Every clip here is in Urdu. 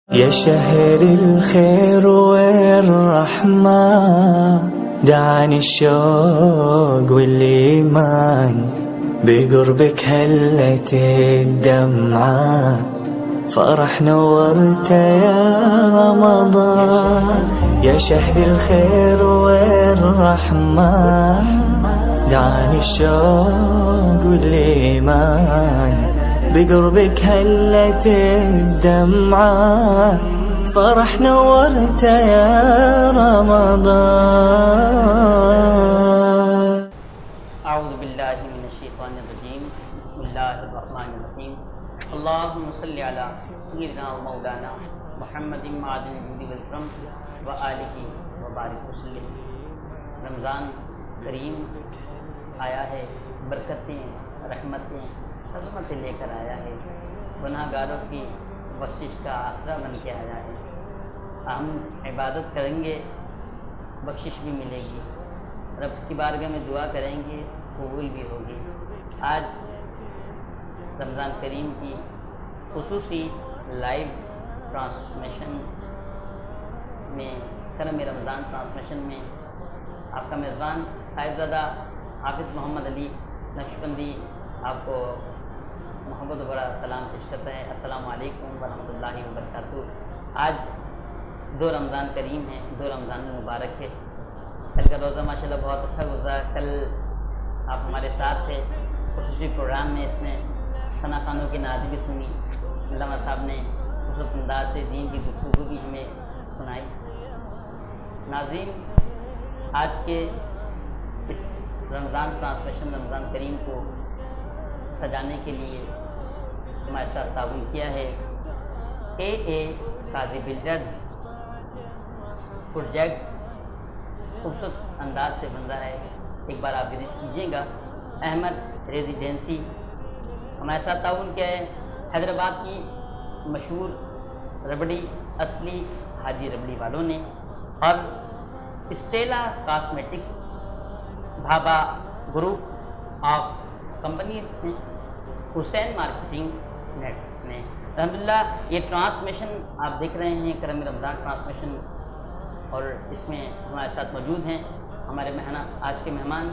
يا شهر الخير والرحمة دعاني الشوق والإيمان بقربك هلت الدمعة فرح نورت يا رمضان يا شهر الخير والرحمة دعاني الشوق والإيمان بقربك هلت الدمعة فرح نورت يا رمضان. اعوذ باللہ من الشیطان الرجیم بسم اللہ الرحمن الرحیم اللہم صلی علی سیدنا و مولانا محمد معدن الجود والکرم و آلہ وبارک وسلم. رمضان کریم آیا ہے، برکتیں، رحمتیں، عظمتیں لے کر آیا ہے، گناہ گاروں کی بخشش کا آسرا بن کے آیا ہے. ہم عبادت کریں گے، بخشش بھی ملے گی، رب کی بارگاہ میں دعا کریں گے، قبول بھی ہوگی. آج رمضان کریم کی خصوصی لائیو ٹرانسمیشن میں کرم رمضان ٹرانسمیشن میں آپ کا میزبان صاحبزادہ حافظ محمد علی نقشبندی آپ کو محبت و بڑا سلام پیش کرتا ہے. السلام علیکم ورحمۃ اللہ وبرکاتہ. آج 2 رمضان کریم ہیں، 2 رمضان مبارک ہے. کل کا روزہ ماشاءاللہ بہت اچھا گزرا. کل آپ ہمارے ساتھ تھے خصوصی پروگرام میں، اس میں ثنا خانوں کی نعت بھی سنی. علامہ صاحب نے خوبصورت انداز سے دین کی گفتگو بھی ہمیں سنائی. ناظرین، آج کے اس رمضان ٹرانسمیشن رمضان کریم کو سجانے کے لیے ہمارے ساتھ تعاون کیا ہے اے قاضی بلڈرز. پروجیکٹ خوبصورت انداز سے بن رہا ہے، ایک بار آپ وزٹ کیجیے گا. احمد ریزیڈینسی ہمارے ساتھ تعاون کیا ہے حیدرآباد کی مشہور ربڑی اصلی حاجی ربڑی والوں نے، اور اسٹیلا کاسمیٹکس بھابا گروپ آف کمپنیز نے، حسین مارکیٹنگ نیٹ نے. الحمدللہ یہ ٹرانسمیشن آپ دیکھ رہے ہیں کرم رمضان ٹرانسمیشن، اور اس میں ہمارے ساتھ موجود ہیں ہمارے آج کے مہمان.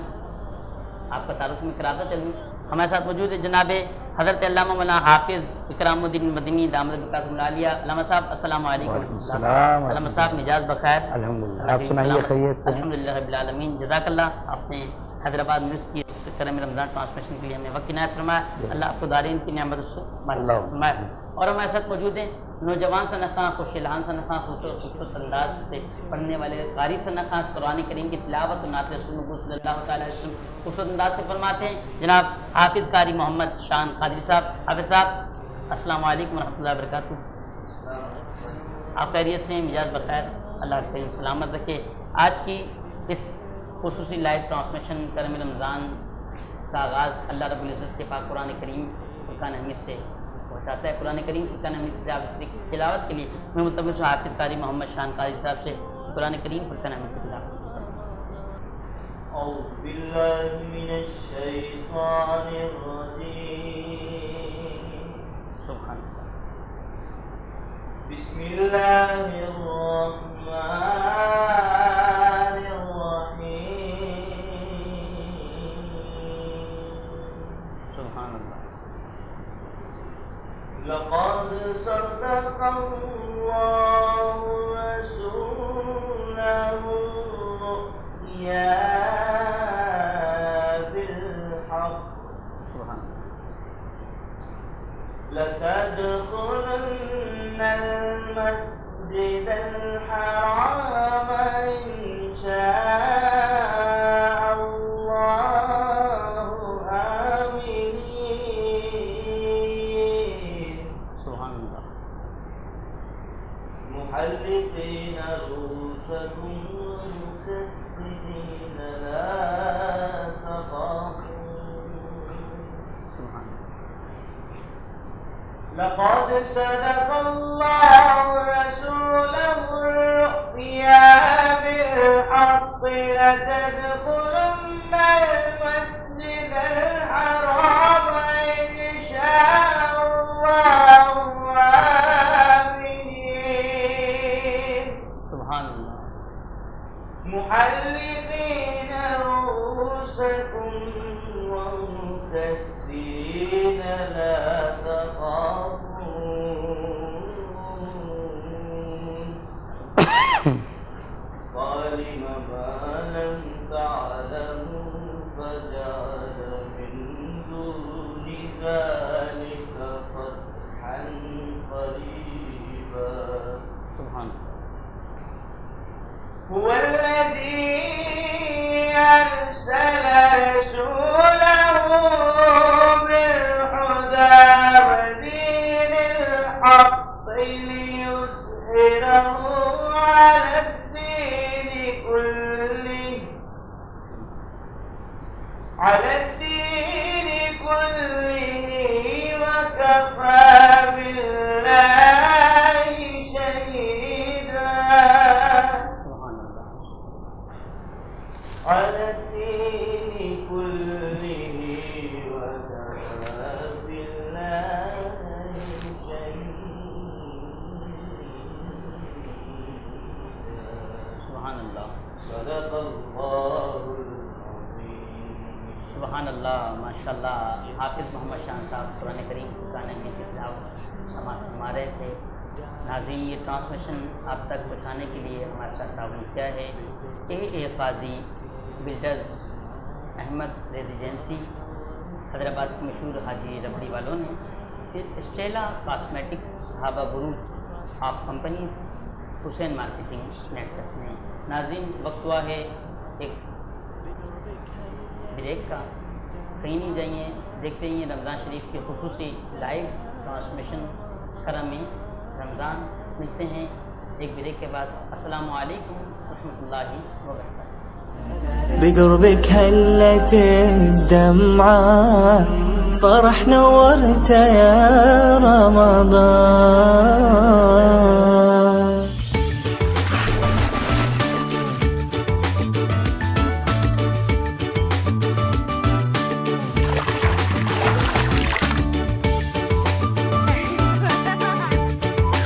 آپ کا تعارف میں کراتا چلوں. ہمارے ساتھ موجود ہے جناب حضرت علامہ مولانا حافظ اکرام الدین مدنی دامت برکاتہ العالیہ. علامہ صاحب السلام علیکم. علامہ صاحب مجاز بخیر؟ الحمدللہ. آپ سنائیے خیریت سے؟ الحمدللہ رب العالمین. جزاک اللہ. آپ نے حیدرآباد نیوز کی اس کرم رمضان ٹرانسمیشن کے لیے ہمیں وقت عنایت فرمایا. اللہ آپ کو دارین کی نعمت سے فرمائے. اور ہمارے ساتھ موجود ہیں نوجوان صنعتاں، خوش الحان صنعتاں، خوبصورت انداز سے پڑھنے والے قاری صنعتاں، قرآن کریم کی تلاوت و نعت رسول اللہ صلی اللہ تعالیٰ علیہ وسلم خوبصورت انداز سے فرماتے ہیں جناب حافظ قاری محمد شان قادری صاحب. حافظ صاحب السلام علیکم ورحمۃ اللہ وبرکاتہ. آپ خیریت سے ہیں؟ مجاز بخیر؟ اللہ خیر سلامت رکھے. آج کی اس خصوصی لائیو ٹرانسمیشن کرم رمضان کا آغاز اللہ رب العزت کے پاک قرآن کریم فرقان حمید سے پہنچاتا ہے. قرآن کریم فرقان حمید کی تلاوت کے لیے میں متوجہ حافظ قاری محمد شان قاری صاحب سے قرآن کریم فرقان حمید کی تلاوت. اعوذ باللہ من الشیطان الرجیم. سبحان اللہ. بسم اللہ الرحمن الرحیم. سبحان اللہ. لقد صدق اللہ رسولہ الرؤیا بالحق سبحان اللہ. لتدخلن المسجد الحرام إن شاء الله آمنين. سبحان اللہ. محلقين رؤوسكم ومقصرين لا تخافون. سبحان اللہ. لقد صدق الله رسوله الرؤيا بالحق لتدخلن المسجد الحرام إن شاء الله آمنين. سبحان اللہ. محلقين رؤوسكم ومكسرين لا تخافون وعلم ما لم تعلموا فجعل من دون ذلك فتحا قريبا. سبحان اللہ. هو الذي أرسل رسوله بالهدى ودين الحق ليظهره على الدين كله وكفى بالله شهيدا. على الدين كله وكفى بالله شهيدا. سبحان اللہ. صدق اللہ العظیم. سبحان اللہ. ماشاء اللہ. حافظ محمد شاہ صاحب قرآن کریم پڑھانے کے خلاف سماعت فرما رہے تھے. ناظرین، یہ ٹرانسمیشن آپ تک پہنچانے کے لیے ہمارے ساتھ تعاون کیا ہے اے قاضی بلڈرز احمد ریزیڈنسی حیدرآباد کے مشہور حاجی ربڑی والوں نے. پھر اسٹیلا کاسمیٹکس ہابا group of companies Hussain marketing network میں. ناظرین، وقت ہوا ہے ایک بریک کا. کہیں نہیں جائیے، دیکھتے رہیے رمضان شریف کے خصوصی لائیو ٹرانسمیشن کرم رمضان. ملتے ہیں ایک بریک کے بعد. السلام علیکم ورحمۃ اللہ وبرکاتہ. بقربك هلت الدمعة فرح نورت يا رمضان.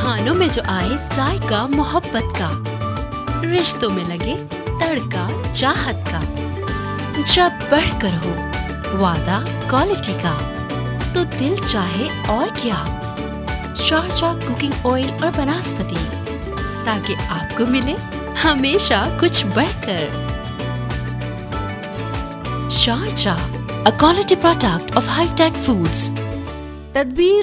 کھانوں میں جو آئے ذائقہ محبت کا، رشتوں میں لگے تڑکا چاہت کا، جب بڑھ کر ہو وعدہ کوالٹی کا تو دل چاہے اور کیا، شارجہ کوکنگ آئل اور بناسپتی، تاکہ آپ کو ملے ہمیشہ کچھ بڑھ کر. Sharjah, a quality product of high tech foods. تدبیر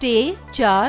3, 4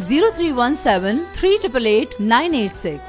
0317388986.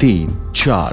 3, 4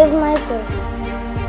is my choice.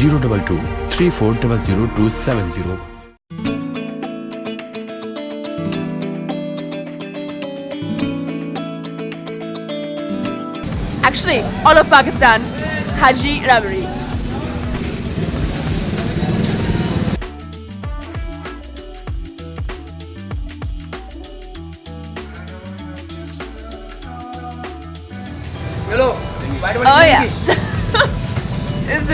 02234000270. Actually, all of Pakistan, Haji Rabari. Oh yeah. This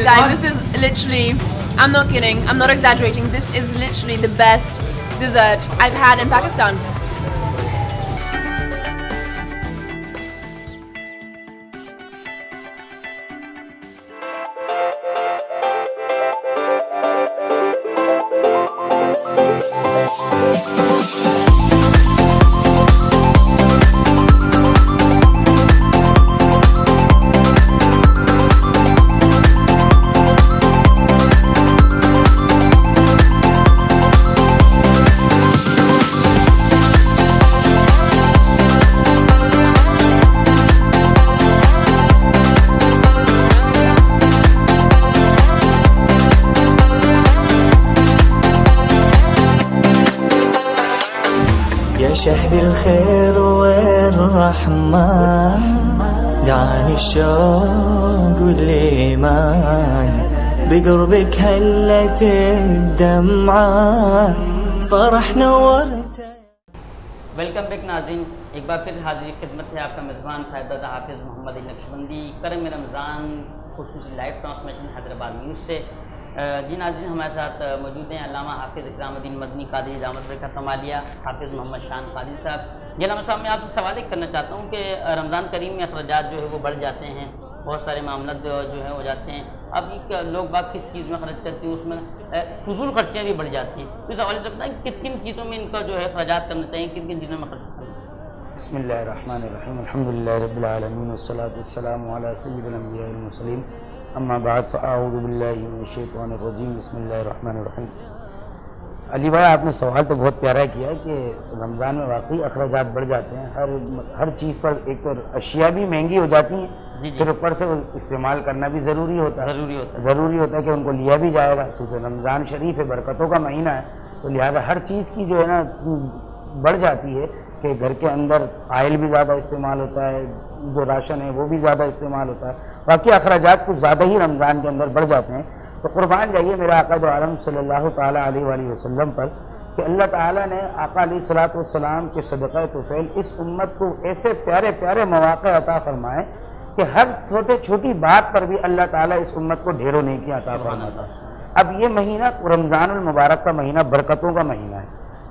guys, this is literally, I'm not kidding, I'm not exaggerating, this is literally the best dessert I've had in Pakistan. يا شهر الخير والرحمة دعني الشوق والإيمان بقربك هلت الدمعة فرح نورت. ویلکم بیک ناظرین، ایک بار پھر حاضری خدمت ہے آپ کا میزبان صاحبزادہ حافظ محمد نقشبندی کرم رمضان خصوصی لائیو ٹرانسمیشن حیدرآباد نیوز سے۔ جی ناظرین، ہمارے ساتھ موجود ہیں علامہ حافظ اکرام الدین مدنی قادری جامعۃ برکت عمالیہ حافظ محمد شان قادری صاحب۔ جی علامہ صاحب، میں آپ سے سوال ایک کرنا چاہتا ہوں کہ رمضان کریم میں اخراجات جو ہے وہ بڑھ جاتے ہیں، بہت سارے معاملات جو ہے ہو جاتے ہیں، اب لوگ بات کس چیز میں خرچ کرتے ہیں، اس میں فضول خرچیاں بھی بڑھ جاتی ہیں، تو اس حوالے سے بتائیں کس کن چیزوں میں ان کا جو ہے اخراجات کرنا چاہیے، کن کن چیزوں میں خرچ کرنا چاہیے؟ بسم اللہ الرحمن الرحیم، الحمدللہ رب العالمین والصلاة والسلام علی سید الانبیاء والمرسلین، اما بعد فاعوذ باللہ من الشیطان الرجیم، بسم اللہ الرحمن الرحیم۔ علی بھائی، آپ نے سوال تو بہت پیارا کیا کہ رمضان میں واقعی اخراجات بڑھ جاتے ہیں، ہر چیز پر ایک تو اشیاء بھی مہنگی ہو جاتی ہیں، پھر اوپر سے استعمال کرنا بھی ضروری ہوتا ہے کہ ان کو لیا بھی جائے گا، کیونکہ رمضان شریف ہے، برکتوں کا مہینہ ہے، تو لہٰذا ہر چیز کی جو ہے نا بڑھ جاتی ہے کہ گھر کے اندر آئل بھی زیادہ استعمال ہوتا ہے، جو راشن ہے وہ بھی زیادہ استعمال ہوتا ہے، باقی اخراجات کچھ زیادہ ہی رمضان کے اندر بڑھ جاتے ہیں۔ تو قربان جائیے میرے آقا دو عالم صلی اللہ تعالیٰ علیہ وآلہ وسلم پر کہ اللہ تعالیٰ نے آقا علیہ السلام کے صدقہ طفیل اس امت کو ایسے پیارے پیارے مواقع عطا فرمائے کہ ہر چھوٹی بات پر بھی اللہ تعالیٰ اس امت کو ڈھیروں نیکی عطا فرماتا ہے۔ اب یہ مہینہ رمضان المبارک کا مہینہ برکتوں کا مہینہ ہے،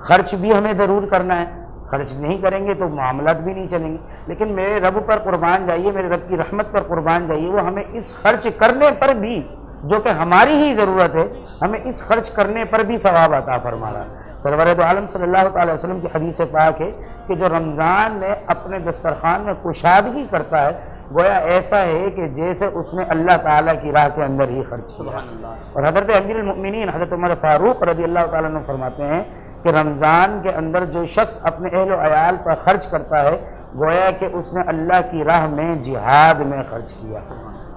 خرچ بھی ہمیں ضرور کرنا ہے، خرچ نہیں کریں گے تو معاملات بھی نہیں چلیں گے، لیکن میرے رب پر قربان جائیے، میرے رب کی رحمت پر قربان جائیے، وہ ہمیں اس خرچ کرنے پر بھی جو کہ ہماری ہی ضرورت ہے، ہمیں اس خرچ کرنے پر بھی ثواب عطا فرما رہا ہے۔ سرور دو عالم صلی اللہ تعالی وسلم کی حدیث پاک ہے کہ جو رمضان میں اپنے دسترخوان میں کشادگی کرتا ہے، گویا ایسا ہے کہ جیسے اس نے اللہ تعالیٰ کی راہ کے اندر ہی خرچ کیا۔ اور حضرت امیر المؤمنین حضرت عمر فاروق رضی اللہ تعالیٰ عنہ فرماتے ہیں کہ رمضان کے اندر جو شخص اپنے اہل و عیال پر خرچ کرتا ہے، گویا کہ اس نے اللہ کی راہ میں جہاد میں خرچ کیا،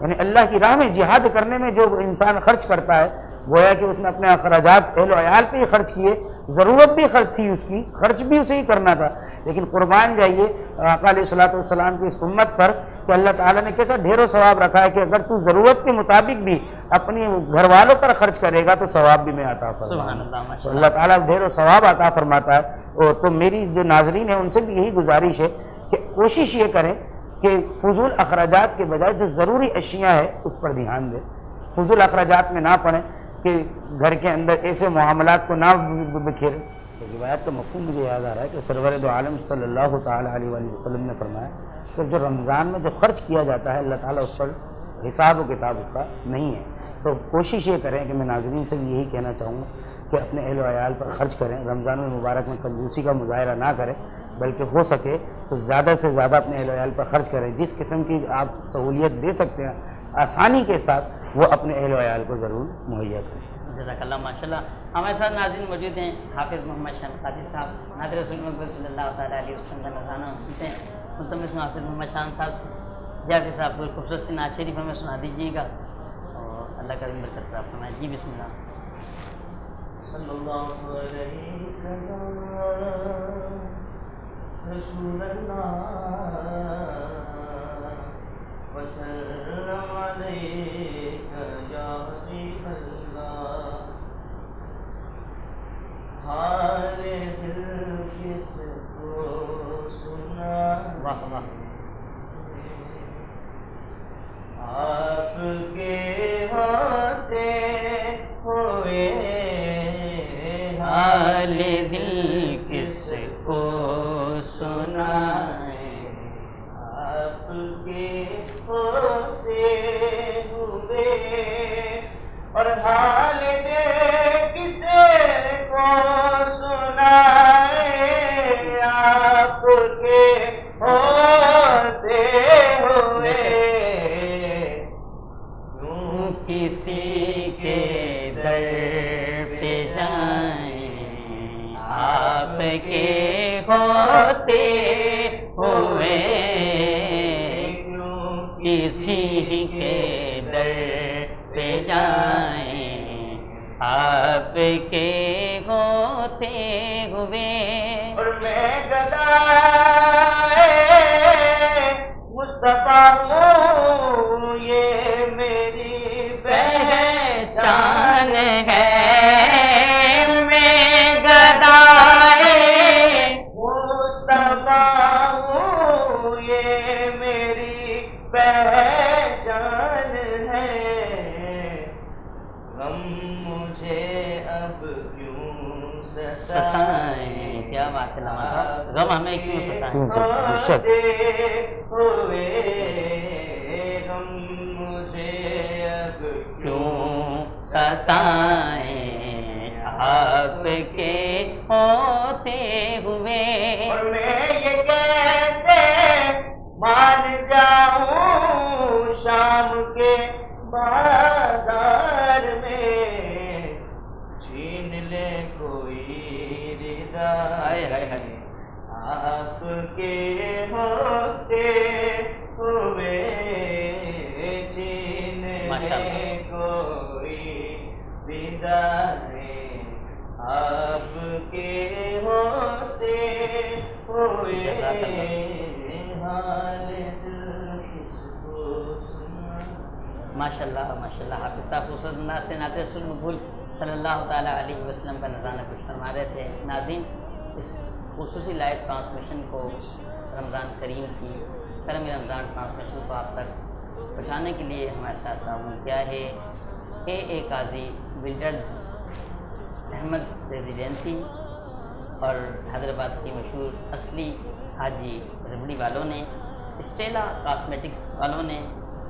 یعنی اللہ کی راہ میں جہاد کرنے میں جو انسان خرچ کرتا ہے، گویا کہ اس نے اپنے اخراجات اہل و عیال پہ ہی خرچ کیے، ضرورت بھی خرچ تھی اس کی، خرچ بھی اسے ہی کرنا تھا، لیکن قربان جائیے آقا علیہ السلام کی اس امت پر کہ اللہ تعالیٰ نے کیسا ڈھیر و ثواب رکھا ہے کہ اگر تو ضرورت کے مطابق بھی اپنی گھر والوں پر خرچ کرے گا تو ثواب بھی میں عطا فرماتا ہوں، تو اللہ تعالیٰ ڈھیر و ثواب عطا فرماتا ہے۔ تو میری جو ناظرین ہیں ان سے بھی یہی گزارش ہے کہ کوشش یہ کریں کہ فضول اخراجات کے بجائے جو ضروری اشیاء ہے اس پر دھیان دیں، فضول اخراجات میں نہ پڑیں کہ گھر کے اندر ایسے معاملات کو نہ بکھیریں۔ روایت کا مفہوم مجھے یاد آ رہا ہے کہ سرور دو عالم صلی اللہ تعالیٰ علیہ وآلہ وسلم نے فرمایا کہ جو رمضان میں جو خرچ کیا جاتا ہے اللہ تعالیٰ اس پر حساب و کتاب اس کا نہیں ہے، تو کوشش یہ کریں کہ میں ناظرین سے بھی یہی کہنا چاہوں گا کہ اپنے اہل و عیال پر خرچ کریں، رمضان المبارک میں کنجوسی کا مظاہرہ نہ کریں، بلکہ ہو سکے تو زیادہ سے زیادہ اپنے اہل و عیال پر خرچ کریں، جس قسم کی آپ سہولیت دے سکتے ہیں آسانی کے ساتھ وہ اپنے اہل و عیال کو ضرور مہیا کریں۔ جزاک اللہ، ماشاء اللہ۔ ہمارے ساتھ ناظرین موجود ہیں حافظ محمد شان قادری صاحب، نعت رسول مقبول صلی اللہ تعالیٰ علیہ وسلم کا نذرانہ سنتے ہیں، ملتمس حافظ محمد شان صاحب سے جاوید صاحب کو خوبصورت سی نعت شریف ہمیں سنا دیجیے گا اور اللہ کا برکت عطا فرمائے۔ جی بسم اللہ۔ صلی اللہ علیہ رسول اللہ وسلم علیک یا حبیب اللہ، حال دل کس کو سنا، واہ واہ، حال دل کس کو سنائے، آپ کے ہوتے ہوئے اور حال دل کس کو سنائے، آپ کے ہوتے ہوئے کیوں کسی کے در پہ جائیں، آپ کے ہوتے ہوئے کیوں کسی کے در پہ جائیں، آپ کے ہوتے ہوئے اور میں گدائے مصطفیٰ ہوں، یہ میری پہچان ہے، میں گدائے مصطفیٰ ہوں، یہ میری پہچان ہے، غم مجھے اب کیوں ستائیں، کیا بات ہے علامہ صاحب، غم ہمیں کیوں ستائیں، ہوئے غم مجھے اب کیوں ستائیں، آپ کے ہوتے ہوئے اور میں یہ کیسے مان جاؤں شام کے بازار میں، چھین لے کوئی رضا آپ کے ہوتے ہوئے، چھین لے کوئی رضا آپ کے ہوتے ہوئے، حال دل کس کو سنا۔ ماشاءاللہ ماشاءاللہ، حافظ صاحب خوبصورت انداز سے نعت رسول مقبول صلی اللہ تعالیٰ علیہ وسلم کا نذرانہ پیش فرما رہے تھے۔ ناظرین، اس خصوصی لائیو ٹرانسمیشن کو رمضان کریم کی کرم رمضان ٹرانسمیشن کو آپ تک پہنچانے کے لیے ہمارے ساتھ تعاون کیا ہے اے قاضی بلڈرز، احمد ریزیڈنسی اور حیدرآباد کی مشہور اصلی حاجی ربڑی والوں نے، اسٹیلا کاسمیٹکس والوں نے،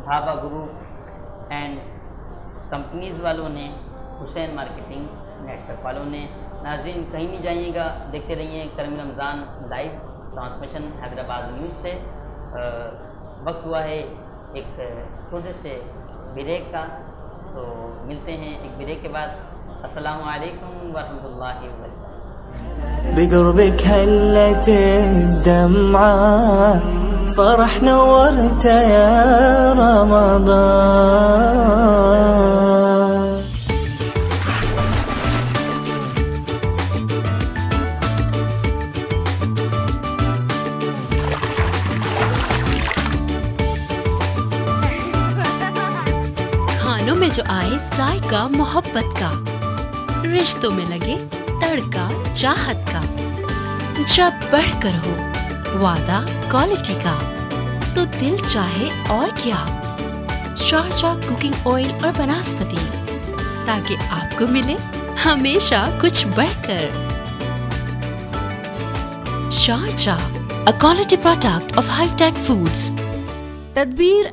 بھابا گروپ اینڈ کمپنیز والوں نے، حسین مارکیٹنگ نیٹ ورک والوں نے۔ ناظرین کہیں نہیں جائیے گا، دیکھتے رہیے کرم رمضان لائیو ٹرانسمیشن حیدرآباد نیوز سے۔ وقت ہوا ہے ایک چھوٹے سے بریک کا، تو ملتے ہیں ایک بریک کے بعد۔ السلام علیکم ورحمۃ اللہ وبرکاتہ۔ بقربك هلت الدمعة، فرح نورت يا رمضان. کھانوں میں جو آئے ذائقہ محبت کا، رشتوں میں لگے تڑکا چاہت کا، جب بڑھ کر ہو وعدہ کوالٹی کا، تو دل چاہے اور کیا، شارجہ کوکنگ آئل اور بناسپتی، تاکہ آپ کو ملے ہمیشہ کچھ بڑھ کر۔ Sharjah, a quality product of high tech foods. تدبیر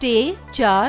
3, 4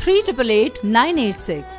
388 986।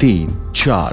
3, 4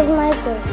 is my choice.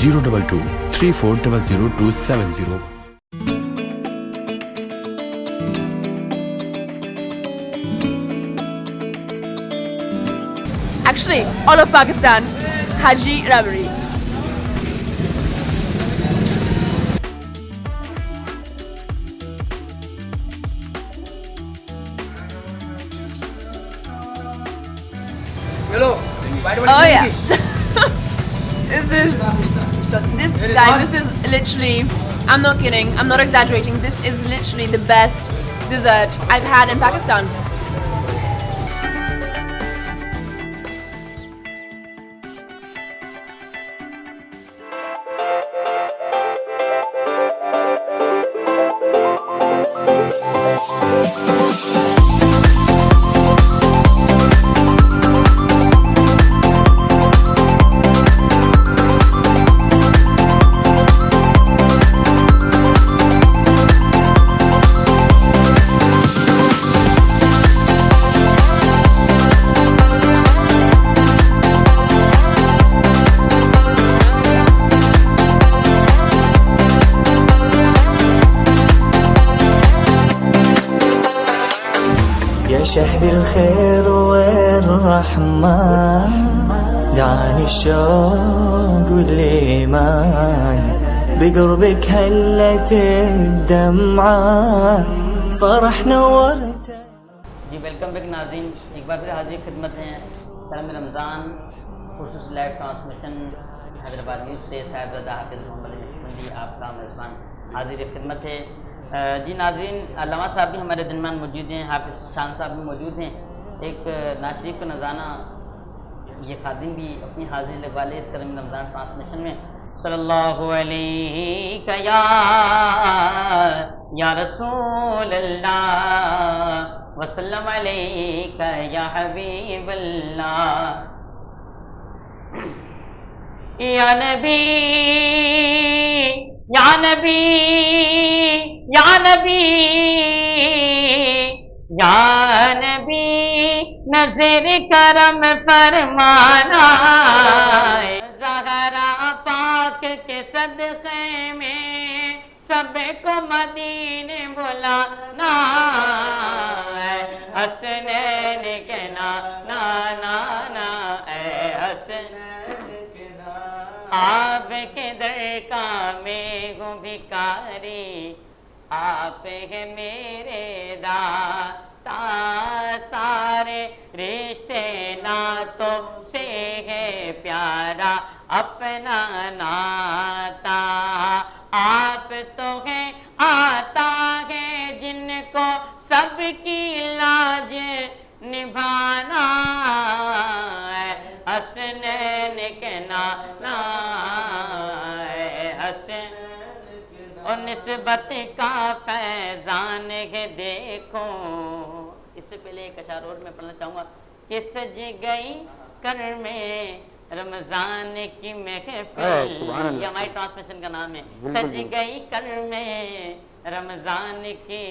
022 34000270। Actually, all of Pakistan, Haji Rabari. Oh yeah. This guys, this is literally, I'm not kidding, I'm not exaggerating, this is literally the best dessert I've had in Pakistan. يا شهر الخير والرحمة دعني الشوق والإيمان بقربك هلت الدمعة فرح نورت. جی ویلکم بیک ناظرین، ایک بار پھر حاضر خدمت ہیں کرم رمضان خصوص لائیو ٹرانسمیشن حیدرآباد نیوز سے صاحبزادہ حافظ محمد مشمندی آپ کا میزبان حاضر خدمت ہے۔ جی ناظرین، علامہ صاحب بھی ہمارے درمیان موجود ہیں، حافظ شان صاحب بھی موجود ہیں۔ ایک نعت شریف کا نذرانہ یہ خادم بھی اپنی حاضری لگوا لے اس کرم رمضان ٹرانسمیشن میں۔ صلی اللہ علیہ یا رسول اللہ وسلم علیک یا حبیب اللہ یا نبی یا نبی یا نبی یا نبی نظر کرم فرمانا زہرا پاک کے صدقے میں سب کو مدینے بلانا حسنین کے نانا نانا اے حسنین کے نانا آپ کے در کا میں ہوں بھکاری آپ ہے میرے داتا سارے رشتے ناتوں سے ہے پیارا اپنا ناتا آپ تو ہے آتا ہے جن کو سب کی لاج نبھانا حسنین کے نانا حسن اور نسبت کا فیضان ہے دیکھو۔ اس سے پہلے ایک اشعار اور میں پڑھنا چاہوں گا کہ سج گئی کر میں رمضان کی محفل، یہ ہماری ٹرانسمیشن کا نام ہے، سج گئی کر میں رمضان کی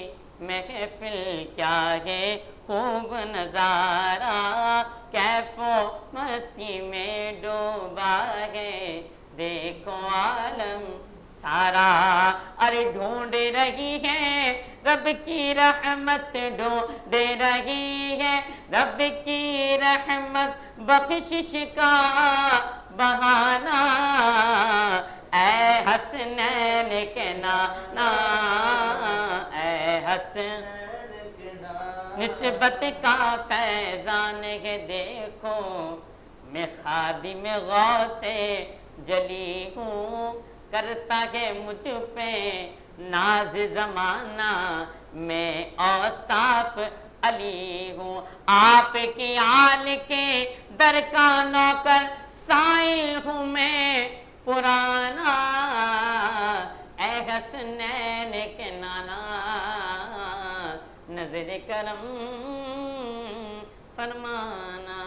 محفل کیا ہے خوب نظارہ کیف و مستی میں ڈوبا ہے دیکھو عالم سارا، ارے ڈھونڈ رہی ہے رب کی رحمت ڈھونڈ رہی ہے رب کی رحمت بخشش کا بہانہ اے حسنین کے نانا اے حسن نسبت کا فیضان ہے دیکھو میں خادم غوث جلی ہوں کرتا ہے مجھ پہ ناز زمانہ میں اوصاف علی ہوں، آپ کی آل کے در کا نوکر سائل ہوں میں پرانا، اے حسنین کے نانا نظر کرم فرمانا۔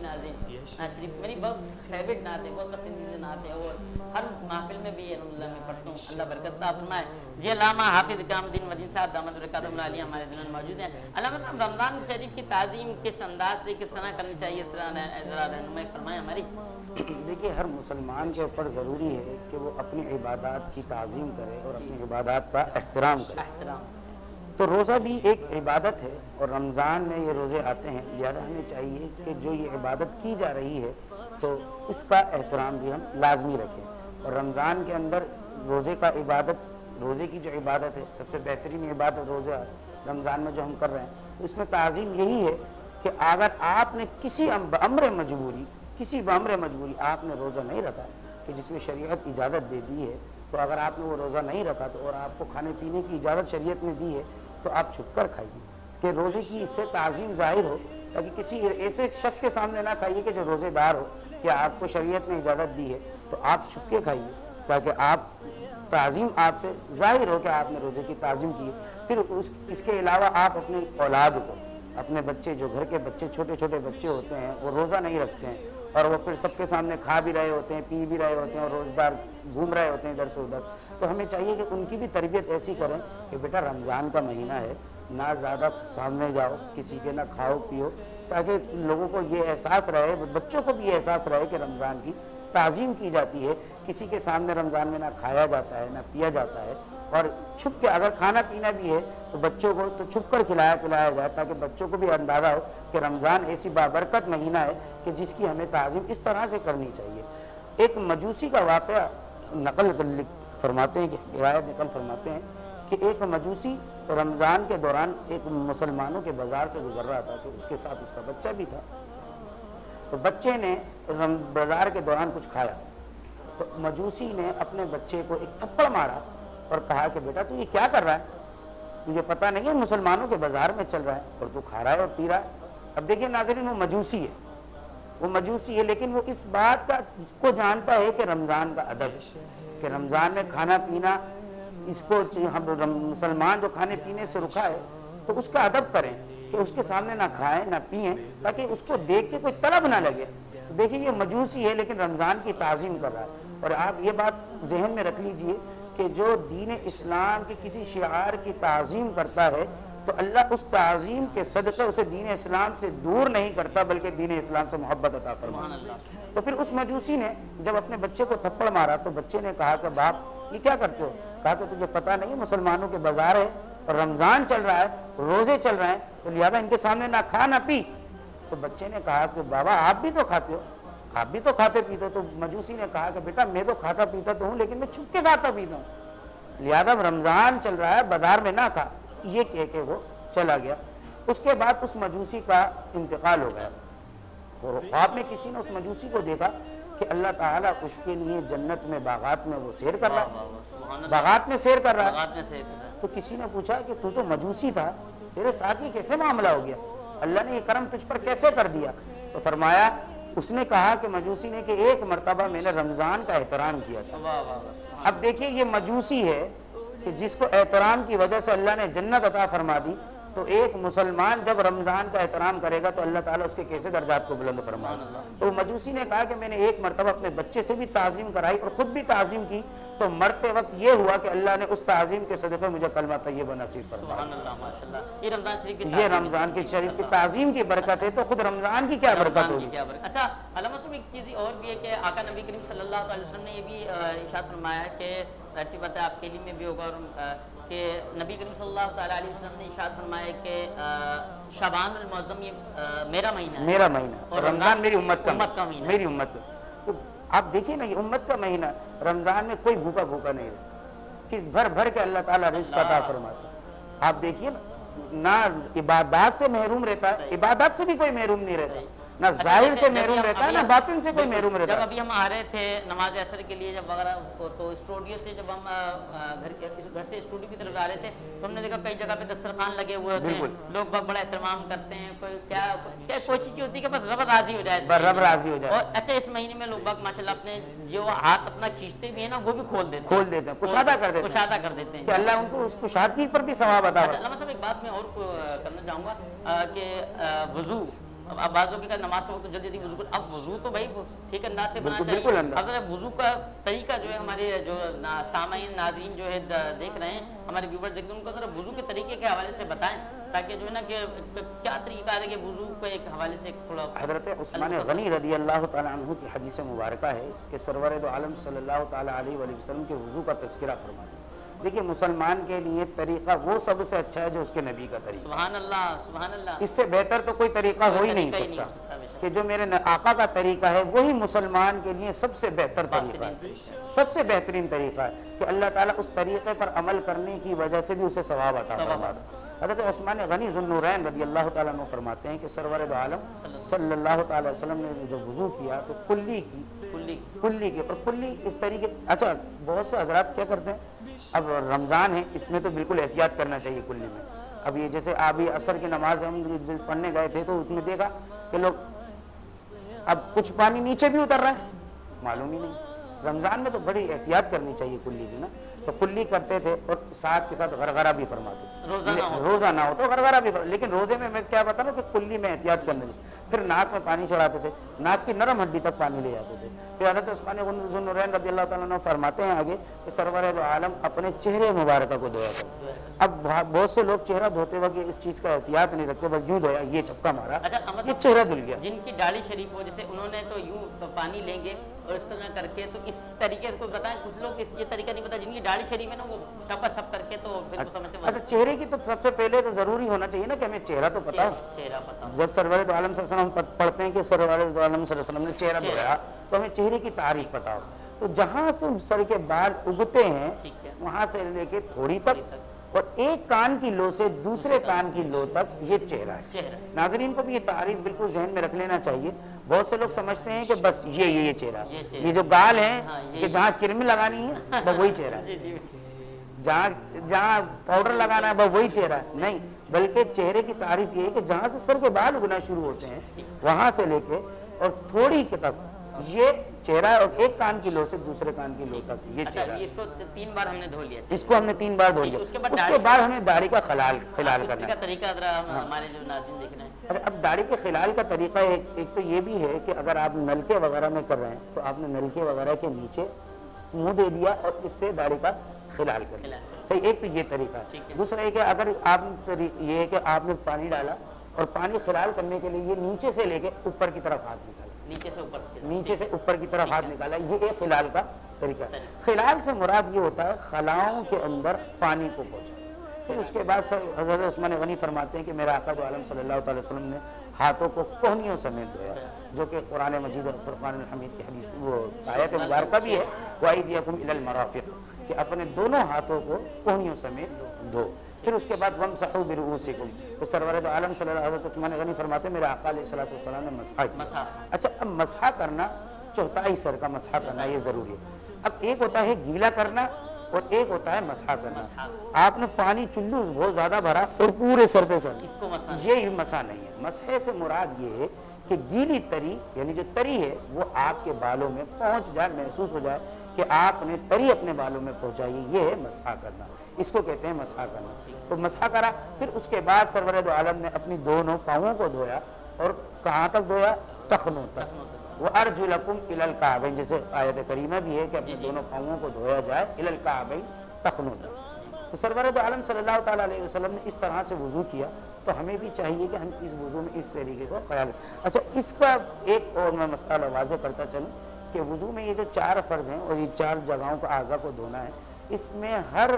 نعت شریف میری بہت فیوریٹ نعت ہے، بہت پسندیدہ نعت ہے، اور ہر محفل میں بھی الحمدللہ میں پڑھتا ہوں۔ اللہ برکت عطا فرمائے۔ جی علامہ حافظ اکرام الدین مدین صاحب دامت برکاتہم العالیہ ہمارے دنوں موجود ہیں۔ علامہ صاحب رمضان شریف کی تعظیم کس انداز سے کس طرح کرنی چاہیے، اس طرح ذرا رہنمائی فرمائیں ہماری۔ دیکھیے ہر مسلمان کے اوپر ضروری ہے کہ وہ اپنی عبادات کی تعظیم کرے اور اپنی عبادات کا احترام کرے۔ تو روزہ بھی ایک عبادت ہے اور رمضان میں یہ روزے آتے ہیں، لہذا ہمیں چاہیے کہ جو یہ عبادت کی جا رہی ہے تو اس کا احترام بھی ہم لازمی رکھیں۔ اور رمضان کے اندر روزے کا عبادت، روزے کی جو عبادت ہے سب سے بہترین عبادت روزہ رمضان میں جو ہم کر رہے ہیں، اس میں تعظیم یہی ہے کہ اگر آپ نے کسی بامر مجبوری آپ نے روزہ نہیں رکھا کہ جس میں شریعت اجازت دے دی ہے، تو اگر آپ نے وہ روزہ نہیں رکھا تو اور آپ کو کھانے پینے کی اجازت شریعت نے دی ہے تو آپ چھپ کر کھائیے کہ روزے کی اس سے تعظیم ظاہر ہو، تاکہ کسی ایسے شخص کے سامنے نہ کھائیے کہ جو روزے دار ہو کہ آپ کو شریعت نے اجازت دی ہے، تو آپ چھپ کے کھائیے تاکہ آپ تعظیم آپ سے ظاہر ہو کہ آپ نے روزے کی تعظیم کی ہے۔ پھر اس کے علاوہ آپ اپنے اولاد کو، اپنے بچے، جو گھر کے بچے چھوٹے چھوٹے بچے ہوتے ہیں وہ روزہ نہیں رکھتے ہیں اور وہ پھر سب کے سامنے کھا بھی رہے ہوتے ہیں، پی بھی رہے ہوتے ہیں اور روزگار گھوم رہے ہوتے ہیں ادھر سے ادھر، تو ہمیں چاہیے کہ ان کی بھی تربیت ایسی کریں کہ بیٹا رمضان کا مہینہ ہے، نہ زیادہ سامنے جاؤ کسی کے، نہ کھاؤ پیو، تاکہ لوگوں کو یہ احساس رہے، بچوں کو بھی یہ احساس رہے کہ رمضان کی تعظیم کی جاتی ہے، کسی کے سامنے رمضان میں نہ کھایا جاتا ہے نہ پیا جاتا ہے، اور چھپ کے اگر کھانا پینا بھی ہے تو بچوں کو تو چھپ کر کھلایا پلایا جائے، تاکہ بچوں کو بھی اندازہ ہو کہ رمضان ایسی بابرکت مہینہ ہے کہ جس کی ہمیں تعظیم اس طرح سے کرنی چاہیے۔ ایک مجوسی کا واقعہ نقل فرماتے ہیں، کہ روایت نقل فرماتے ہیں کہ ایک مجوسی رمضان کے دوران ایک مسلمانوں کے بازار سے گزر رہا تھا، کہ اس کے ساتھ اس کا بچہ بھی تھا، تو بچے نے بازار کے دوران کچھ کھایا، تو مجوسی نے اپنے بچے کو ایک تھپڑ مارا اور کہا کہ بیٹا تو یہ کیا کر رہا ہے، تجھے پتہ نہیں ہے مسلمانوں کے بازار میں چل رہا ہے اور تو کھا رہا ہے اور پی رہا ہے۔ اب دیکھیں ناظرین، وہ مجوسی ہے لیکن وہ اس بات کو جانتا ہے کہ رمضان کا ادب ہے، کہ رمضان میں کھانا پینا، اس کو مسلمان جو کھانے پینے سے رکا ہے تو اس کا ادب کریں کہ اس کے سامنے نہ کھائیں نہ پئیں، تاکہ اس کو دیکھ کے کوئی طلب نہ لگے۔ تو دیکھیں یہ مجوسی ہے لیکن رمضان کی تعظیم کر رہا ہے۔ اور آپ یہ بات ذہن میں رکھ لیجئے کہ جو دین اسلام کے کسی شعار کی تعظیم کرتا ہے تو اللہ اس تعظیم کے صدقے اسے دین اسلام سے دور نہیں کرتا، بلکہ دین اسلام سے محبت عطا فرماتا ہے۔ تو پھر اس مجوسی نے جب اپنے بچے کو تھپڑ مارا تو بچے نے کہا کہ باپ یہ کیا کرتے ہو؟ کہا کہ تجھے پتہ نہیں مسلمانوں کے بازار ہے اور رمضان چل رہا ہے، روزے چل رہے ہیں، تو لہذا ان کے سامنے نہ کھا نہ پی۔ تو بچے نے کہا کہ بابا آپ بھی تو کھاتے ہو، آپ بھی تو کھاتے پیتے ہو۔ تو مجوسی نے کہا کہ بیٹا میں تو کھاتا پیتا تو ہوں لیکن میں چھپ کے کھاتا پیتا ہوں، لہذا رمضان چل رہا ہے بازار میں نہ کھا، یہ کہہ کے وہ چلا گیا۔ اس کے بعد اس مجوسی کا انتقال ہو گیا، اور خواب میں کسی نے اس مجوسی کو دیکھا کہ اللہ تعالیٰ اس کے لیے جنت میں باغات میں وہ سیر کر رہا ہے، باغات میں سیر کر رہا ہے۔ تو کسی نے پوچھا کہ تو مجوسی تھا، تیرے ساتھ یہ کیسے معاملہ ہو گیا، اللہ نے یہ کرم تجھ پر کیسے کر دیا؟ تو فرمایا، اس نے کہا کہ مجوسی نے کہ ایک مرتبہ میں نے رمضان کا احترام کیا تھا۔ اب دیکھیے یہ مجوسی ہے کہ جس کو احترام کی وجہ سے اللہ نے جنت عطا فرما دی، تو ایک مسلمان جب رمضان کا احترام کرے گا تو اللہ تعالیٰ اس کے کیسے درجات کو بلند فرمائے گا۔ تو مجوسی نے کہا کہ میں نے ایک مرتبہ اپنے بچے سے بھی تعظیم کرائی اور خود بھی تعظیم کی، تو مرتے وقت یہ ہوا کہ اللہ نے اس تعظیم کے صدقے مجھے کلمہ طیبہ نصیب فرمایا۔ یہ رمضان کی شریف کی تعظیم کی برکت ہے، تو خود رمضان کی کیا برکت ہوگی۔ اچھا علامہ صاحب ایک چیز اور بھی ہے کہ آقا نبی کریم صلی اللہ علیہ وسلم نے یہ بھی ارشاد فرمایا کہ ایسی بات ہے آپ کے علم میں بھی ہوگا، کہ نبی کریم صلی اللہ تعالیٰ علیہ وسلم نے ارشاد فرمایا کہ شعبان المعظم یہ میرا مہینہ ہے، میرا مہینہ، اور رمضان میری امت کا مہینہ، میری امت کا۔ تو آپ دیکھیے نا، یہ امت کا مہینہ، رمضان میں کوئی بھوکا نہیں رہتا، کہ بھر بھر کے اللہ تعالیٰ رزق عطا فرماتا ہے۔ آپ دیکھیے نا، نہ عبادات سے محروم رہتا ہے، عبادات سے بھی کوئی محروم نہیں رہتا، نہ ظاہر سے جب محروم ہم- رہتا ہے ابھی نہ ہم- باطن سے کوئی بالکل، محروم رہتا جب ہے. ابھی ہم آ رہے تھے نماز عصر کے لیے جب وغیرہ تو اسٹوڈیو سے جب ہم گھر سے اسٹوڈیو کی طرف آ رہے تھے تو ہم نے دیکھا کئی جگہ پہ دسترخوان لگے ہوئے ہوتے ہیں, لوگ بہت بڑا اہتمام کرتے ہیں, کوئی کیا کوشش کی ہوتی ہے کہ بس رب راضی ہو جائے اس بس رب مہینے میں. راضی ہو جائے. اور اچھا اس مہینے میں لوگ باگ ماشاءاللہ اپنے جو ہاتھ اپنا کھینچتے بھی ہیں نا وہ بھی کھول دیتے ہیں, کشادہ کر دیتے ہیں کشادہ کر دیتے ہیں کہ اللہ ان کو اس کشادگی پر بھی ثواب عطا اچھا فرمائے. علامہ صاحب ایک بات میں اور کرنا چاہوں گا کہ وضو, اب بعض لوگ کا نماز کا وقت جلدی وضو, اب وضو تو بھائی ٹھیک انداز سے بنا بالکل چاہیے. انداز. اب وضو کا طریقہ جو ہے ہمارے جو سامعین ناظرین جو ہے دیکھ رہے ہیں, ہمارے ویورز دیکھ رہے ہیں, ان کو ذرا وضو کے طریقے کے حوالے سے بتائیں تاکہ جو ہے نا کہ کیا طریقہ ہے کہ وضو کو ایک حوالے سے تھوڑا. حضرت عثمان غنی رضی اللہ تعالیٰ عنہ کی حدیث مبارکہ ہے کہ سرور دو عالم صلی اللہ تعالیٰ علیہ وآلہ وسلم کے وضو کا تذکرہ فرمایا. دیکھیے مسلمان کے لیے طریقہ وہ سب سے اچھا ہے جو اس کے نبی کا طریقہ. سبحان اللہ سبحان اللہ. اس سے بہتر تو کوئی طریقہ ہو ہی نہیں سکتا کہ جو میرے آقا کا طریقہ ہے وہی مسلمان کے لیے سب سے بہتر طریقہ ہے, سب سے بہترین طریقہ ہے کہ اللہ تعالیٰ اس طریقے پر عمل کرنے کی وجہ سے بھی اسے ثواب عطا فرماتا. حضرت عثمان غنی ذو النورین رضی اللہ تعالیٰ عنہ فرماتے ہیں کہ سرور دو عالم صلی اللہ تعالیٰ علیہ وسلم نے جب وضو کیا تو کلی کی اور کلی اس طریقے. اچھا بہت سے حضرات کیا کرتے ہیں, اب رمضان ہے اس میں تو بالکل احتیاط کرنا چاہیے کلی میں. اب یہ جیسے ابھی عصر کی نماز ہم پڑھنے گئے تھے تو اس میں دیکھا کہ لوگ اب کچھ پانی نیچے بھی اتر رہا ہے, معلوم ہی نہیں. رمضان میں تو بڑی احتیاط کرنی چاہیے کلی کی نا, تو کلی کرتے تھے اور ساتھ کے ساتھ غرغرہ بھی فرماتے تھے. روزہ نہ ہو تو غرغرہ بھی لیکن روزے میں کیا بتا رہا ہوں کہ کلی میں احتیاط کرنا چاہیے. پھر ناک میں پانی چڑھاتے تھے, ناک کی نرم ہڈی تک پانی لے جاتے تھے. پھر حضرت عثمان ذو النورین رضی اللہ تعالیٰ عنہ فرماتے ہیں آگے کہ سرور دو عالم اپنے چہرے مبارکہ کو دھویا کرتے. اب بہت سے لوگ چہرہ دھوتے وقت اس چیز کا احتیاط نہیں رکھتے, بس یوں دھویا, یہ چپکا مارا, یہ چہرہ دھل گیا. جن کی داڑھی شریف ہو جیسے انہوں نے تو یوں پانی لیں گے اور اس طرح کر کے, تو اس طریقے سے کوئی بتائیں, کچھ لوگ یہ طریقہ نہیں پتا جن کی داڑھی شریف ہے نا وہ چھپا چھپ کر کے تو پھر وہ سمجھتے ہیں. اچھا چہرے کی تو سب سے پہلے تو ضروری ہونا چاہیے نا کہ ہمیں چہرہ تو پتا ہو. چہرہ پتا ہو. جب سرور دو عالم صلی اللہ علیہ وسلم پڑھتے ہیں کہ سرور دو عالم صلی اللہ علیہ وسلم نے چہرہ دھویا تو ہمیں چہرے کی تعریف پتا ہو. تو جہاں سے سر کے بال اگتے ہیں وہاں سے لے کے تھوڑی تک اور ایک کان کی لو سے دوسرے کان کی لو تک یہ چہرہ ہے. ناظرین کو بھی یہ تعریف بالکل ذہن میں رکھ لینا چاہیے. بہت سے لوگ سمجھتے ہیں کہ بس یہ چہرہ, یہ جو گال ہیں کہ جہاں کرم لگانی ہے بس وہی چہرہ ہے, جہاں پاؤڈر لگانا ہے بس وہی چہرہ ہے. نہیں, بلکہ چہرے کی تعریف یہ ہے کہ جہاں سے سر کے بال اگنا شروع ہوتے ہیں وہاں سے لے کے اور تھوڑی کے تک یہ چہرہ ہے, اور ایک کان کی لو سے دوسرے کان کی لو تک یہ چہرہ ہے. اس کو 3 بار ہم نے دھو لیا, اس کو ہم نے 3 بار دھو لیا. اس کے بعد ہمیں داڑھی کا خلال کرنا ہے. طریقہ ذرا ہمارے جو ناظرین دیکھ رہے ہیں. اب داڑھی کے خلال کا طریقہ ایک تو یہ بھی ہے کہ اگر آپ نلکے وغیرہ میں کر رہے ہیں تو آپ نے نلکے وغیرہ کے نیچے منہ دے دیا اور اس سے داڑھی کا خلال کر لیا. صحیح, ایک تو یہ طریقہ ہے. دوسرا یہ کہ اگر یہ ہے کہ آپ نے پانی ڈالا اور پانی خلال کرنے کے لیے یہ نیچے سے لے کے اوپر کی طرف ہاتھ نکالا, نیچے سے اوپر کی طرف ہاتھ نکالا, یہ ایک خلال کا طریقہ ہے. خلال سے مراد یہ ہوتا ہے خلاؤں کے اندر پانی کو پہنچا. پھر اس کے بعد حضرت عثمان غنی فرماتے ہیں کہ میرا آقا دو عالم صلی اللہ تعالی وسلم نے ہاتھوں کو کوہنیوں سمیت دھویا, جو کہ قرآن مجید فرقان الحمید کی حدیث وہ آیت مبارکہ بھی ہے, وَأَيْدِيَكُمْ إِلَى الْمَرَافِقِ, کہ اپنے دونوں ہاتھوں کو کوہنیوں سمیت دھو. پھر اس کے بعد وَامْسَحُوا بِرُؤُوسِكُمْ, تو سرور دو عالم صلی اللہ علیہ وسلم حضرت عثمان غنی فرماتے ہیں میرے آقا علیہ السلام نے مسح کیا. اچھا اب مسح کرنا, چوتھائی سر کا مسح کرنا یہ ضروری ہے. اب ایک ہوتا ہے گیلا کرنا اور ایک ہوتا ہے مسح کرنا. آپ نے پانی چلو بہت زیادہ بھرا اور پورے سر پہ کرنا, یہ مسح نہیں ہے. مسح سے مراد یہ ہے کہ گیلی تری یعنی جو تری ہے وہ آپ کے بالوں میں پہنچ جائے, محسوس ہو جائے کہ آپ نے تری اپنے بالوں میں پہنچائی, یہ ہے مسح کرنا, اس کو کہتے ہیں مسح کرنا. تو مسح کرا, پھر اس کے بعد سرور دو عالم نے اپنی دونوں پاؤں کو دھویا, اور کہاں تک دھویا, ٹخنوں تک. وَأَرْجُلَكُمْ إِلَى الْكَعْبَيْنِ, جیسے آیت کریمہ بھی ہے کہ اپنے دونوں پاؤں کو دھویا جائے إِلَى الْكَعْبَيْنِ, ٹخنوں تک. تو سرور دو عالم صلی اللہ تعالیٰ علیہ وسلم نے اس طرح سے وضو کیا, تو ہمیں بھی چاہیے کہ ہم اس وضو میں اس طریقے کا خیال. اچھا اس کا ایک اور میں مسئلہ واضح کرتا چلوں کہ وضو میں یہ جو 4 فرض ہیں اور یہ 4 جگہوں کو اعضاء کو دھونا ہے, اس میں ہر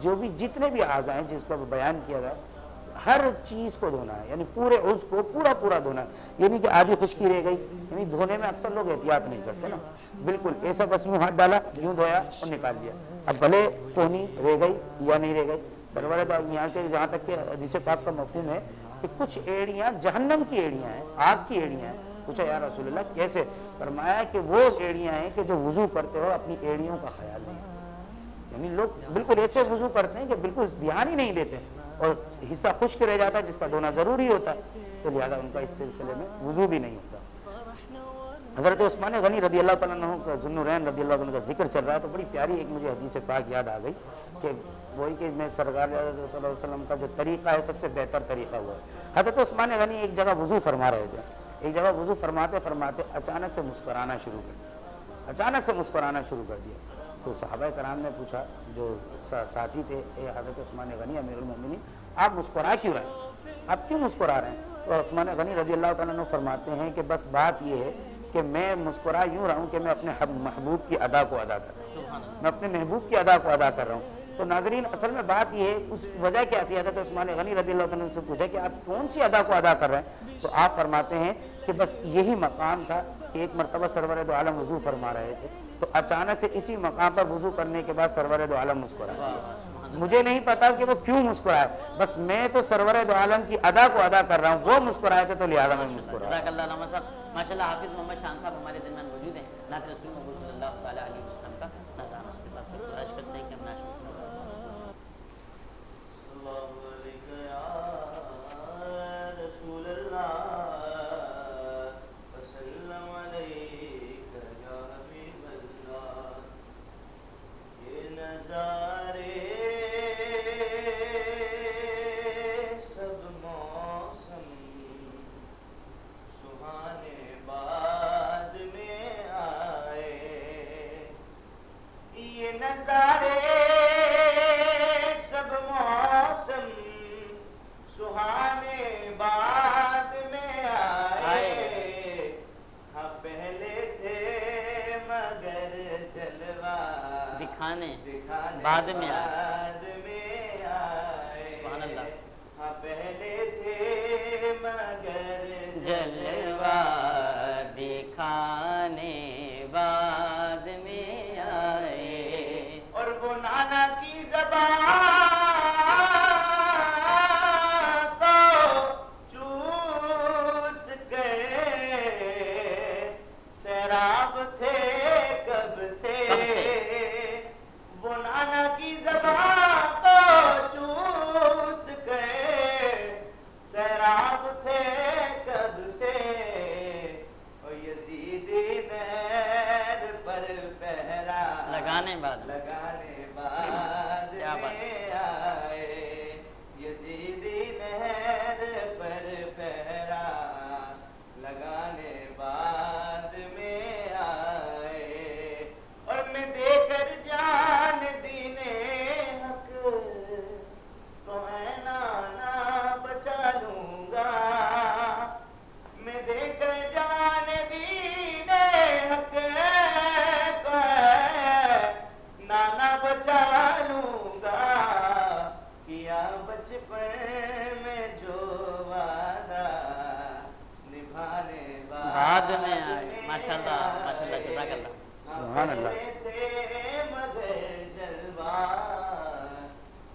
جو بھی جتنے بھی اعضاء ہیں جس کا بیان کیا گیا ہر چیز کو دھونا ہے, یعنی پورے عضو کو پورا دھونا ہے. یعنی کہ آدھی خشکی رہ گئی, یعنی دھونے میں اکثر لوگ احتیاط نہیں کرتے نا, بالکل ایسا بس یوں ہاتھ ڈالا, یوں دھویا اور نکال دیا. اب بھلے کوہنی رہ گئی یا نہیں رہ گئی, سرور یہاں کے جہاں تک کہ حدیث پاک کا مفہوم ہے کہ کچھ ایڑیاں جہنم کی ایڑیاں ہیں, آگ کی ایڑیاں ہیں, پوچھا یا رسول اللہ کیسے؟ فرمایا کہ وہ ایڑیاں ہیں کہ جو وضو کرتے ہو اپنی ایڑیوں کا خیال نہیں، یعنی لوگ بالکل ایسے وضو کرتے ہیں کہ بالکل دھیان ہی نہیں دیتے اور حصہ خشک رہ جاتا ہے جس کا دھونا ضروری ہوتا ہے، تو لہذا ان کا اس سلسلے میں وضو بھی نہیں ہوتا۔ حضرت عثمان غنی رضی اللہ تعالیٰ عنہ کا ذوالنورین رضی اللہ عنہ کا ذکر چل رہا ہے تو بڑی پیاری ایک مجھے حدیث پاک یاد آ گئی کہ وہی کہ میں سرکار صلی اللہ علیہ وسلم کا جو طریقہ ہے سب سے بہتر طریقہ ہوا ہے۔ حضرت عثمان غنی ایک جگہ وضو فرما رہے تھے، ایک جگہ وضو فرماتے فرماتے اچانک سے مسکرانا شروع کر دیا، اچانک سے مسکرانا شروع کر دیا۔ تو صحابہ کرام نے پوچھا جو ساتھی تھے، اے حضرت عثمان غنی امیر المومنین آپ مسکرا کیوں رہے ہیں، آپ کیوں مسکرا رہے ہیں؟ تو عثمان غنی رضی اللہ تعالیٰ عنہ فرماتے ہیں کہ بس بات یہ ہے کہ میں مسکرا یوں رہا ہوں کہ میں اپنے محبوب کی ادا کو ادا کر رہا ہوں، میں اپنے محبوب کی ادا کو ادا کر رہا ہوں۔ تو ناظرین اصل میں بات یہ ہے، اس وجہ کیا تھی؟ حضرت عثمان غنی رضی اللہ تعالیٰ عنہ سے پوچھا کہ آپ کون سی ادا کو ادا کر رہے ہیں؟ تو آپ فرماتے ہیں کہ بس یہی مقام تھا کہ ایک مرتبہ سرور دو عالم وضو فرما رہے تھے تو اچانک سے اسی مقام پر وضو کرنے کے بعد سرور دو عالم مسکرائے۔ مجھے نہیں پتا کہ وہ کیوں مسکرائے، بس میں تو سرور دو عالم کی ادا کو ادا کر رہا ہوں، وہ مسکرائے تھے تو لہٰذا میں مسکرایا۔ جزاک اللہ علامہ صاحب، ماشاءاللہ حافظ محمد شان صاحب ہمارے درمیان موجود ہیں، نعت رسول محمد صلی اللہ تعالیٰ علیہ وسلم کا نذرانہ کے ساتھ گزارش کرتے ہیں کہ ہم نعت رسول اللہ وسلم علیک یا حبیب اللہ، یہ نظارے سب موسم سہانے بعد میں آئے، یہ نظارے سب موسم سہانے بعد میں آئے، ہاں پہلے تھے مگر جلوہ دکھانے بعد میں آئے، سبحان اللہ، ہاں پہلے تھے مگر جلوہ دکھانے بعد میں آئے، اور وہ نانا کی زبان لگانے بعد میں آئے، یزیدی نہر پر پہرا لگانے بعد میں آئے، اور میں دے کر جان دینے حق تو میں نانا بچا لوں گا، میں دے کر جان دینے حق نانا بچا لوں گا، کیا بچپن میں جو وعدہ نبھانے بعد میں آئے۔ ماشاءاللہ ماشاءاللہ، جزاک اللہ، سبحان اللہ۔ مگر جلوہ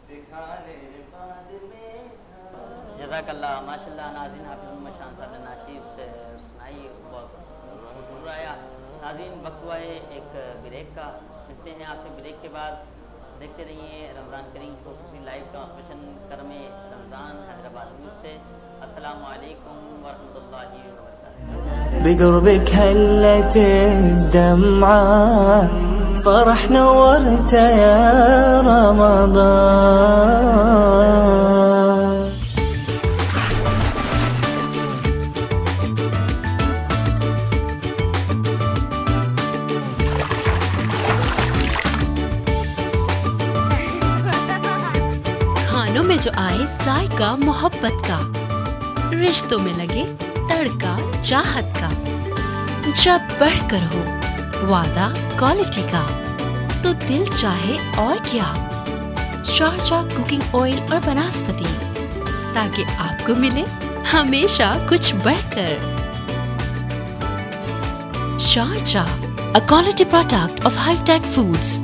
دکھانے بعد میں، جزاک اللہ ماشاءاللہ۔ ناظرین حافظ محمد شان صاحب نے ناشیف سے سنائی، بہت ضرور آیا۔ ناظرین وقت ہوا ہے ایک بریک کا، ملتے ہیں آپ سے بریک کے بعد، دیکھتے رہیے رمضان کریم خصوصی لائیو ٹرانسمیشن کرم رمضان حیدرآباد نیوز سے۔ السلام علیکم ورحمۃ اللہ وبرکاتہ۔ بقربك هلت الدمعة فرح نورت يا رمضان، کھانوں میں جو آئے ذائقہ محبت کا، رشتوں میں لگے تڑکا چاہت کا، جب بڑھ کر ہو وعدہ کوالٹی کا تو دل چاہے اور کیا، شارجہ کوکنگ آئل اور بناسپتی، تاکہ آپ کو ملے ہمیشہ کچھ بڑھ کر۔ Sharjah, a quality product of high tech foods۔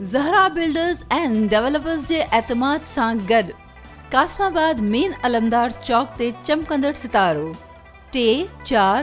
Zahra builders and developers جے اعتماد سان گڈ قاسم آباد مین علمدار چوک تے چمکندڑ ستارو 3, 4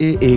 AA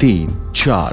3, 4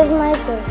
is my choice.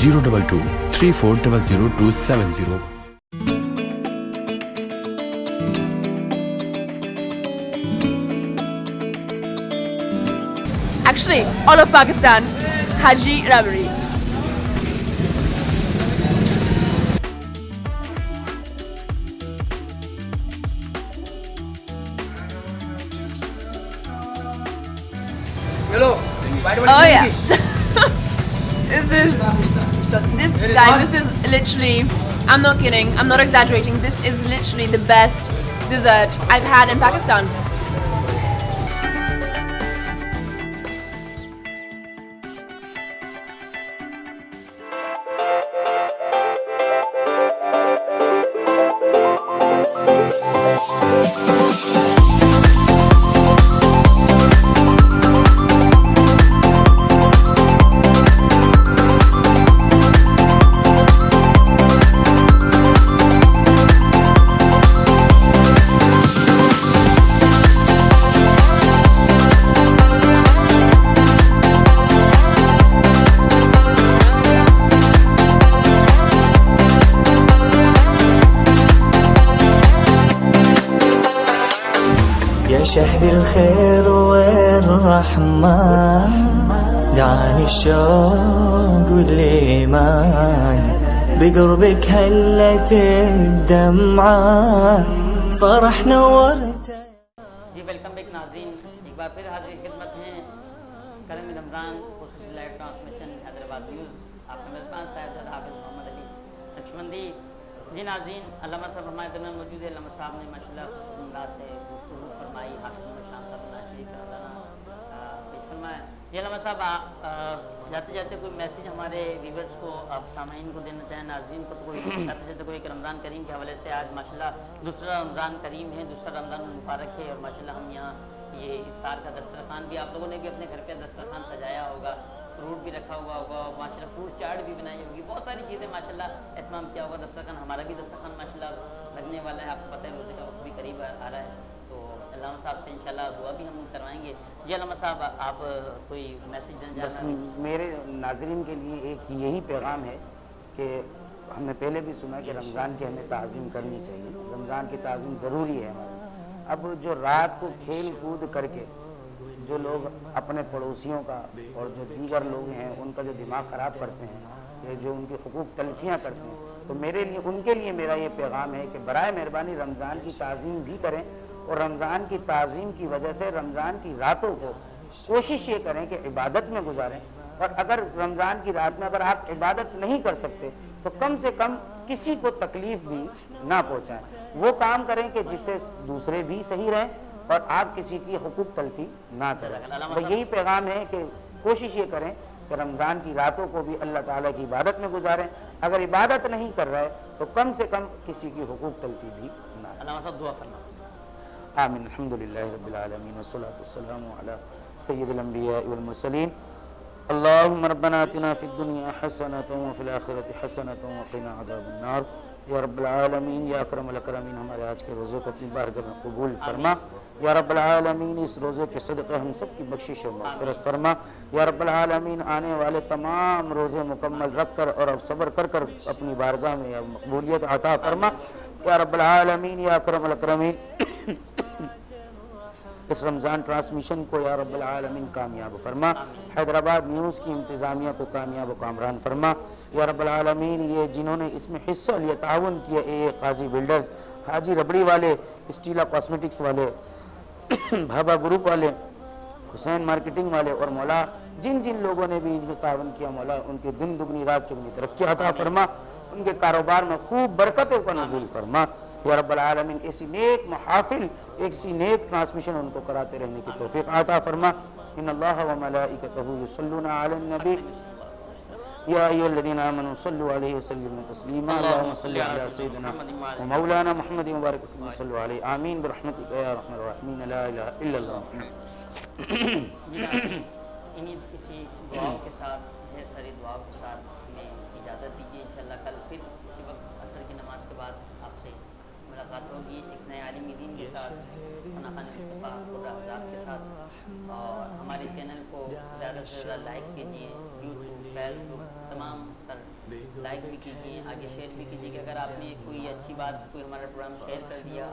02234000270। Actually, all of Pakistan, Haji Rabari. Hello. Oh yeah. This guys, this is literally, I'm not kidding, I'm not exaggerating, this is literally the best dessert I've had in Pakistan. شهر الخير والرحمة دعاني الشوق والإيمان بقربك هلت الدمعة فرح نورت. جی ویلکم بیک ناظرین، ایک بار پھر حاضر خدمت ہیں کرم رمضان خصوصی لائیو ٹرانسمیشن حیدرآباد نیوز، آپ کے میزبان صاحب حافظ محمد علی نقشبندی۔ جی ناظرین، علامہ صاحب ہمارے درمیان موجود ہے۔ علامہ صاحب نے ماشاءاللہ اللہ سے گفتگو فرمائی، حافظ شان صاحب نے شریف پیش فرمایا۔ جی علامہ صاحب، جاتے جاتے کوئی میسیج ہمارے ویورز کو، آپ سامعین کو دینا چاہیں، ناظرین کو، تو کوئی جاتے جاتے کوئی ایک رمضان کریم کے حوالے سے؟ آج ماشاءاللہ دوسرا رمضان کریم ہے، دوسرا رمضان مبارک ہے، اور ماشاءاللہ ہم یہاں یہ افطار کا دسترخوان بھی آپ لوگوں نے بھی اپنے گھر پہ دسترخوان سجایا ہوگا، فروٹ بھی رکھا ہوا ہوگا، ماشاءاللہ فروٹ چاٹ بھی بنائی ہوگی، بہت ساری چیزیں ماشاءاللہ اہتمام کیا ہوگا۔ دسترخوان ہمارا بھی دسترخوان ماشاءاللہ لگنے والا ہے، آپ کو پتہ ہے روزے کا وقت بھی قریب آ رہا ہے، تو علامہ صاحب سے انشاءاللہ دعا بھی ہم کروائیں گے۔ جی علامہ صاحب، آپ کوئی میسیج دینا بس چاہیں؟ میرے ناظرین کے لیے ایک یہی پیغام ہے کہ ہم نے پہلے بھی سنا کہ رمضان کی ہمیں تعظیم کرنی چاہیے، رمضان کی تعظیم ضروری ہے ہماری۔ اب جو رات کو کھیل کود کر کے جو لوگ اپنے پڑوسیوں کا اور جو دیگر لوگ ہیں ان کا جو دماغ خراب کرتے ہیں، یا جو ان کی حقوق تلفیاں کرتے ہیں، تو میرے لیے ان کے لیے میرا یہ پیغام ہے کہ برائے مہربانی رمضان کی تعظیم بھی کریں، اور رمضان کی تعظیم کی وجہ سے رمضان کی راتوں کو کوشش یہ کریں کہ عبادت میں گزاریں، اور اگر رمضان کی رات میں اگر آپ عبادت نہیں کر سکتے تو کم سے کم کسی کو تکلیف بھی نہ پہنچائیں، وہ کام کریں کہ جس سے دوسرے بھی صحیح رہیں اور آپ کسی کی حقوق تلفی نہ کریں۔ تو یہی پیغام ہے کہ کوشش یہ کریں کہ رمضان کی راتوں کو بھی اللہ تعالیٰ کی عبادت میں گزاریں، اگر عبادت نہیں کر رہے تو کم سے کم کسی کی حقوق تلفی بھی نہ۔ علامہ صاحب دعا فرمائیں۔ آمین. الحمد للہ رب العالمین والصلاة والسلام علی سید الانبیاء والمرسلین. اللہم ربنا آتنا فی الدنیا حسنۃ وفی الآخرۃ حسنۃ وقنا عذاب النار. یا رب العالمین یا اکرم الاکرمین ہمارے آج کے روزے کو اپنی بارگاہ میں قبول فرما. یا رب العالمین اس روزے کے صدقے ہم سب کی بخشش و مغفرت فرما. یا رب العالمین آنے والے تمام روزے مکمل رکھ کر اور اب صبر کر کر اپنی بارگاہ میں یا مقبولیت عطا فرما. یا رب العالمین یا اکرم الاکرمین اس رمضان ٹرانسمیشن کو یا رب العالمین کامیاب فرما. حیدرآباد نیوز کی انتظامیہ کو کامیاب و کامران فرما. یا رب العالمین یہ جنہوں نے اس میں حصہ لیا تعاون کیا، اے قاضی بلڈرز، حاجی ربڑی والے، اسٹیلا کاسمیٹکس والے، بھابا گروپ والے، حسین مارکیٹنگ والے، اور مولا جن جن لوگوں نے بھی تعاون کیا مولا ان کے دن دگنی رات چگنی ترقی عطا فرما. ان کے کاروبار میں خوب برکتوں کا نزول فرما. یا رب العالمین ایسی نیک محافل، ایسی نیک ٹرانسمیشن ان کو کراتے رہنے کی توفیق عطا فرما. ان اللہ و ملائکتہ یصلون علی النبی یا ایھا الذین آمنوا صلوا علیہ وسلموا تسلیما. اللہم صل علی سیدنا و مولانا محمد مبارک وسلم صلوا علیہ. آمین برحمتک یا ارحم الراحمین. لا الہ الا اللہ. انہیں کسی دعاؤں کے ساتھ، ڈھیر ساری دعاؤں کے ساتھ ہمیں اجازت دیجیے. انشاءاللہ کل پھر اسی وقت عصر کی نماز کے بعد آپ سے ملاقات ہوگی ایک نئے عالم دین کے ساتھ، ثنا خان مصطفیٰ الرزاق کے ساتھ. اور ہمارے چینل کو زیادہ سے زیادہ لائک کیجیے، یوٹیوب، فیس بک تمام پر لائک بھی کیجیے، آگے شیئر بھی کیجیے کہ اگر آپ نے کوئی اچھی بات، کوئی ہمارا پروگرام شیئر کر دیا،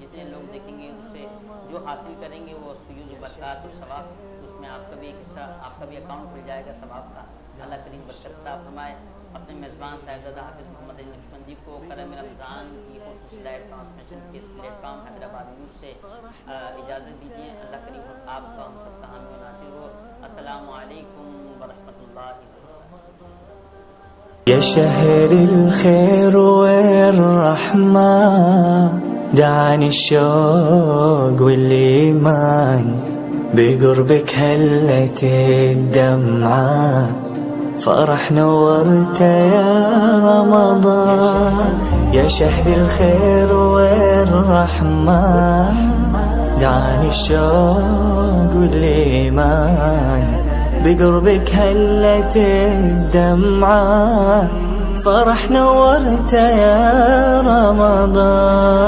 جتنے لوگ دیکھیں گے اس سے جو حاصل کریں گے وہ فیوز و برکات و ثواب، اس میں آپ کا بھی ایک حصہ، آپ کا بھی اکاؤنٹ کھل جائے گا ثواب کا. اللہ کریم برکت عطا فرمائے. اپنے میزبان صاحبزادہ حافظ محمد علی نقشبندی کو کرم رمضان کی خصوصی لائیو ٹرانسمیشن کے اس پلیٹ فارم حیدرآباد نیوز سے اجازت دیجیے. اللہ کریم آپ کا ہم سب کا حامی و ناصر ہو. السلام علیکم ورحمۃ اللہ وبرکاتہ. يا شهر الخير والرحمة دعاني الشوق والإيمان بقربك هلت الدمعة فرح نورت يا رمضان. يا شهر الخير والرحمة دعاني الشوق والإيمان بقربك هلت الدمعة فرح نورت يا رمضان.